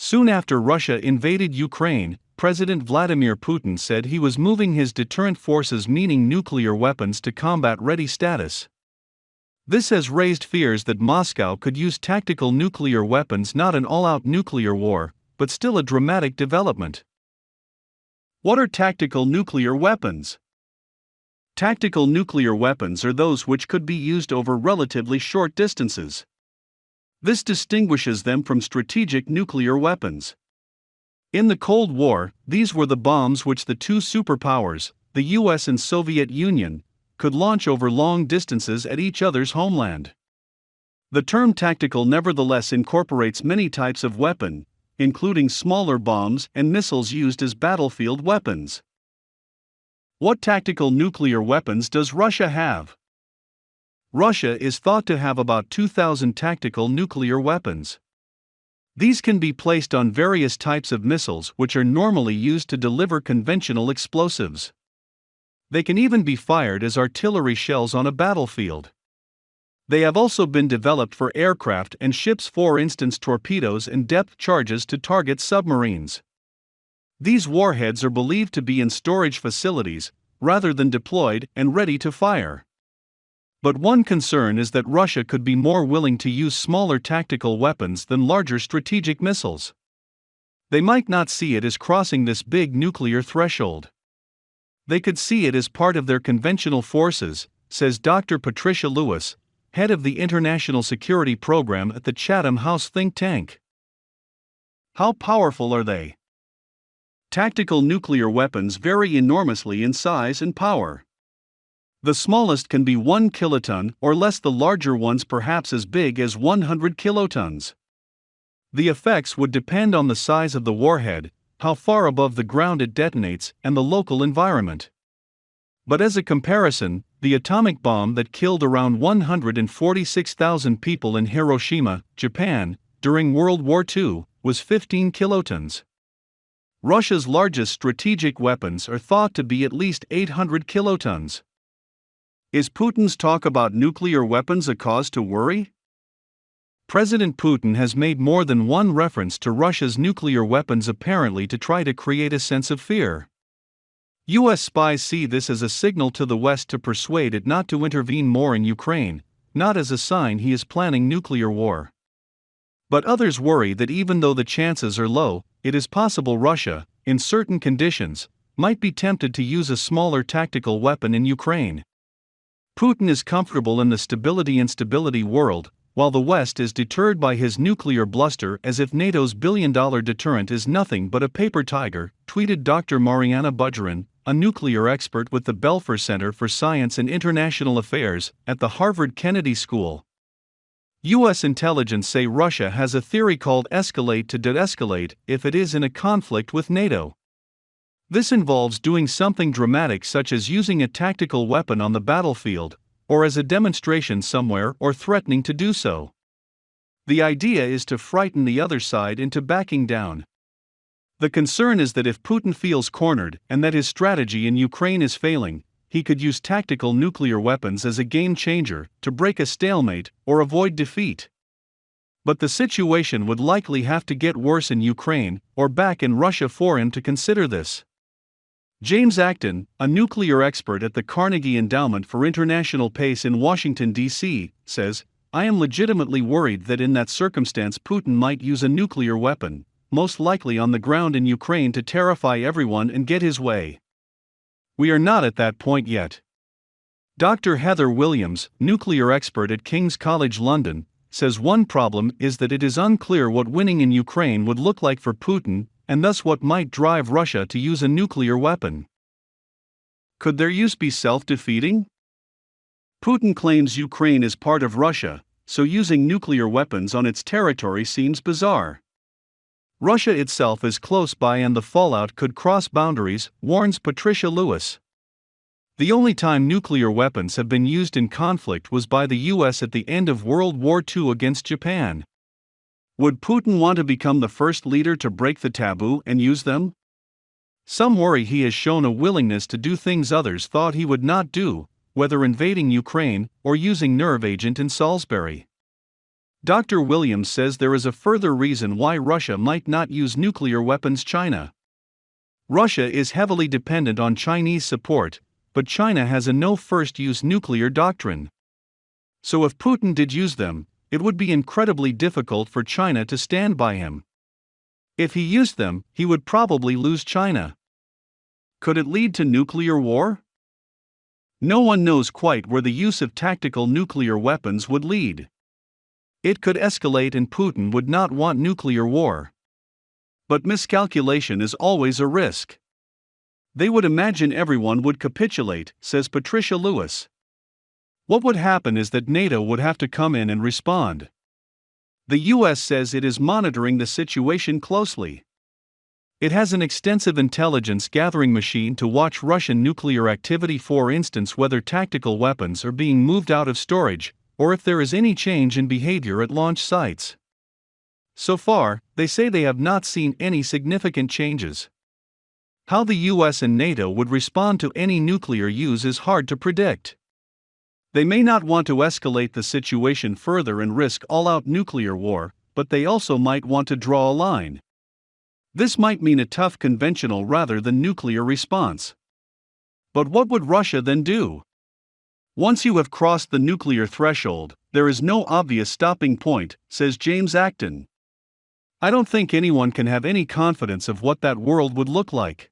Soon after Russia invaded Ukraine, President Vladimir Putin said he was moving his deterrent forces, meaning nuclear weapons, to combat-ready status. This has raised fears that Moscow could use tactical nuclear weapons, not an all-out nuclear war, but still a dramatic development. What are tactical nuclear weapons? Tactical nuclear weapons are those which could be used over relatively short distances. This distinguishes them from strategic nuclear weapons. In the Cold War, these were the bombs which the two superpowers, the US and Soviet Union, could launch over long distances at each other's homeland. The term tactical nevertheless incorporates many types of weapon, including smaller bombs and missiles used as battlefield weapons. What tactical nuclear weapons does Russia have? Russia is thought to have about 2,000 tactical nuclear weapons. These can be placed on various types of missiles which are normally used to deliver conventional explosives. They can even be fired as artillery shells on a battlefield. They have also been developed for aircraft and ships, for instance torpedoes and depth charges to target submarines. These warheads are believed to be in storage facilities, rather than deployed and ready to fire. But one concern is that Russia could be more willing to use smaller tactical weapons than larger strategic missiles. They might not see it as crossing this big nuclear threshold. They could see it as part of their conventional forces, says Dr. Patricia Lewis, head of the International Security Program at the Chatham House think tank. How powerful are they? Tactical nuclear weapons vary enormously in size and power. The smallest can be 1 kiloton or less, the larger ones perhaps as big as 100 kilotons. The effects would depend on the size of the warhead, how far above the ground it detonates, and the local environment. But as a comparison, the atomic bomb that killed around 146,000 people in Hiroshima, Japan, during World War II, was 15 kilotons. Russia's largest strategic weapons are thought to be at least 800 kilotons. Is Putin's talk about nuclear weapons a cause to worry? President Putin has made more than one reference to Russia's nuclear weapons, apparently to try to create a sense of fear. US spies see this as a signal to the West to persuade it not to intervene more in Ukraine, not as a sign he is planning nuclear war. But others worry that even though the chances are low, it is possible Russia, in certain conditions, might be tempted to use a smaller tactical weapon in Ukraine. Putin is comfortable in the stability-instability world, while the West is deterred by his nuclear bluster, as if NATO's billion-dollar deterrent is nothing but a paper tiger, tweeted Dr. Mariana Budgerin, a nuclear expert with the Belfer Center for Science and International Affairs at the Harvard Kennedy School. U.S. intelligence say Russia has a theory called escalate to de-escalate if it is in a conflict with NATO. This involves doing something dramatic, such as using a tactical weapon on the battlefield, or as a demonstration somewhere, or threatening to do so. The idea is to frighten the other side into backing down. The concern is that if Putin feels cornered and that his strategy in Ukraine is failing, he could use tactical nuclear weapons as a game changer to break a stalemate or avoid defeat. But the situation would likely have to get worse in Ukraine or back in Russia for him to consider this. James Acton, a nuclear expert at the Carnegie Endowment for International Peace in Washington, D.C., says, "I am legitimately worried that in that circumstance Putin might use a nuclear weapon, most likely on the ground in Ukraine, to terrify everyone and get his way. We are not at that point yet." Dr. Heather Williams, nuclear expert at King's College London, says one problem is that it is unclear what winning in Ukraine would look like for Putin, and thus what might drive Russia to use a nuclear weapon. Could their use be self-defeating? Putin claims Ukraine is part of Russia, so using nuclear weapons on its territory seems bizarre. Russia itself is close by and the fallout could cross boundaries, warns Patricia Lewis. The only time nuclear weapons have been used in conflict was by the US at the end of World War II against Japan. Would Putin want to become the first leader to break the taboo and use them? Some worry he has shown a willingness to do things others thought he would not do, whether invading Ukraine or using nerve agent in Salisbury. Dr. Williams says there is a further reason why Russia might not use nuclear weapons. China. Russia is heavily dependent on Chinese support, but China has a no-first-use nuclear doctrine. So if Putin did use them, it would be incredibly difficult for China to stand by him. If he used them, he would probably lose China. Could it lead to nuclear war? No one knows quite where the use of tactical nuclear weapons would lead. It could escalate and Putin would not want nuclear war. But miscalculation is always a risk. They would imagine everyone would capitulate, says Patricia Lewis. What would happen is that NATO would have to come in and respond. The US says it is monitoring the situation closely. It has an extensive intelligence gathering machine to watch Russian nuclear activity, for instance, whether tactical weapons are being moved out of storage, or if there is any change in behavior at launch sites. So far, they say they have not seen any significant changes. How the US and NATO would respond to any nuclear use is hard to predict. They may not want to escalate the situation further and risk all-out nuclear war, but they also might want to draw a line. This might mean a tough conventional rather than nuclear response. But what would Russia then do? Once you have crossed the nuclear threshold, there is no obvious stopping point, says James Acton. I don't think anyone can have any confidence of what that world would look like.